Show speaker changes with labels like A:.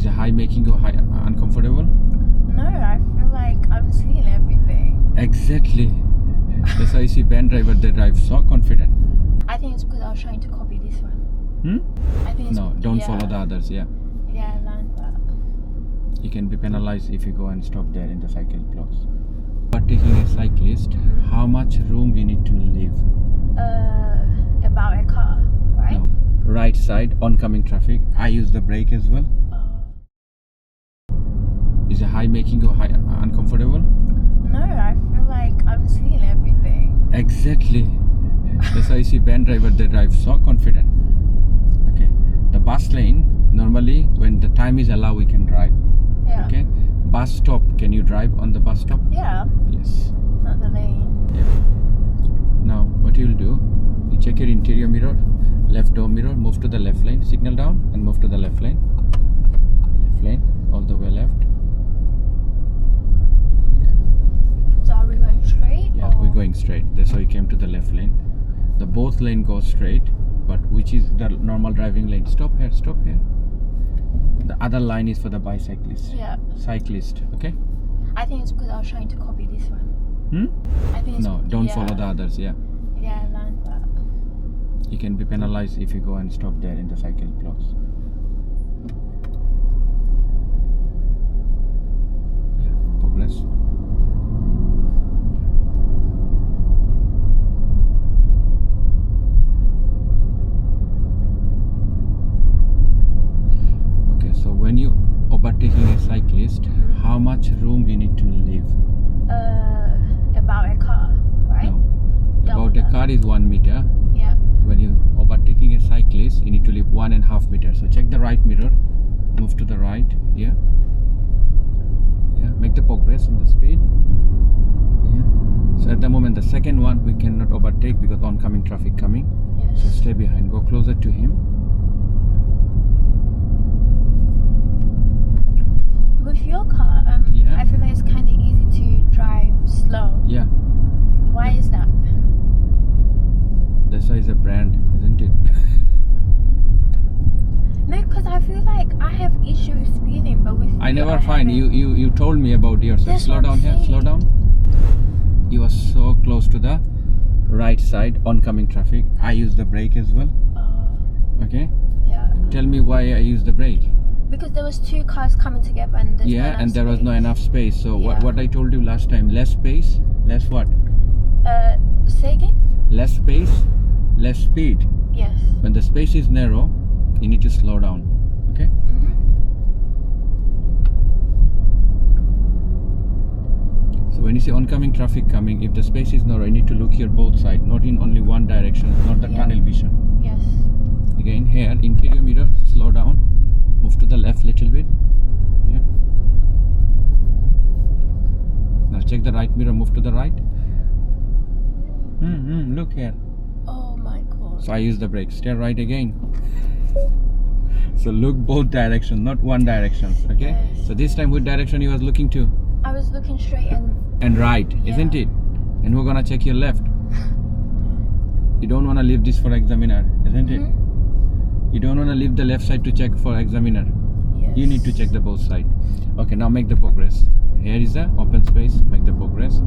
A: Is the high making you uncomfortable?
B: No, I feel like I'm seeing everything.
A: Exactly. That's why you see van driver, they drive so confident.
B: I think it's because I was trying to copy this one. I think it's
A: No, don't
B: yeah.
A: follow the others. Yeah,
B: Yeah, I learned that.
A: you can be penalized if you go and stop there in the cycle blocks. But taking a cyclist, how much room you need to leave?
B: About a car, right?
A: No. Right side, oncoming traffic. I use the brake as well. Is the high making you uncomfortable?
B: No, I feel like I'm seeing everything.
A: Exactly. That's why you see van driver, they drive so confident. Okay. The bus lane, normally when the time is allowed, we can drive.
B: Yeah.
A: Okay. Bus stop, can you drive on the bus stop?
B: Yeah,
A: Yes.
B: not the lane.
A: Yeah. Now, what you'll do, you check your interior mirror, left door mirror, move to the left lane, signal down and move to the left lane. Left lane, all the way left. Yeah.
B: So are we going straight?
A: Yeah,
B: or?
A: we're going straight. That's why you came to the left lane. The both lane goes straight, but which is the normal driving lane. Stop here, stop here. The other line is for the bicyclist.
B: Yeah.
A: Cyclist, okay?
B: I think it's because I was trying to copy this one. I think it's
A: No, don't
B: yeah.
A: follow the others, yeah.
B: Yeah, I learned that.
A: You can be penalized if you go and stop there in the cycle blocks. Yeah, progress. Okay, so when you overtaking a cyclist, how much room you need to leave?
B: About a car, right?
A: No. About a car is 1 meter.
B: Yeah.
A: When you overtaking a cyclist, you need to leave 1.5 meters. So check the right mirror, move to the right. Yeah. Yeah. Make the progress on the speed. Yeah. So at the moment, the second one we cannot overtake because oncoming traffic coming.
B: Yes.
A: So stay behind. Go closer to him.
B: With your car,
A: Yeah.
B: I feel like it's kind of easy to drive slow.
A: Yeah.
B: Why is that?
A: That's why it's a brand, isn't it?
B: No, because I feel like I have issue with speeding, but with
A: I never
B: haven't.
A: find you told me about yourself.
B: That's
A: Slow
B: what
A: down
B: I'm
A: here, slow
B: saying.
A: down. You are so close to the right side, oncoming traffic. I use the brake as well. Okay.
B: Yeah.
A: Tell me why I use the brake.
B: Because there was two cars coming together and there's
A: Yeah, and there was no
B: space.
A: enough space. So
B: Yeah.
A: what I told you last time, less space, less what?
B: Say again?
A: Less space, less speed.
B: Yes.
A: When the space is narrow, you need to slow down. Okay? So when you see oncoming traffic coming, if the space is narrow, you need to look here both sides, not in only one direction, not the tunnel vision.
B: Yes.
A: Again, here, interior mirror, slow down, move to the left little bit. Yeah. Now check the right mirror, move to the right. Look here.
B: Oh my god.
A: So I use the brake. Stay right again. So look both directions, not one direction. Okay.
B: Yes.
A: So this time, which direction you was looking to?
B: I was looking straight and
A: Right,
B: Yeah.
A: isn't it? And we're gonna check your left. You don't wanna leave this for examiner, isn't it? You don't wanna leave the left side to check for examiner.
B: yes.
A: You need to check the both side. Okay, now make the progress. Here is the open space. Make the progress.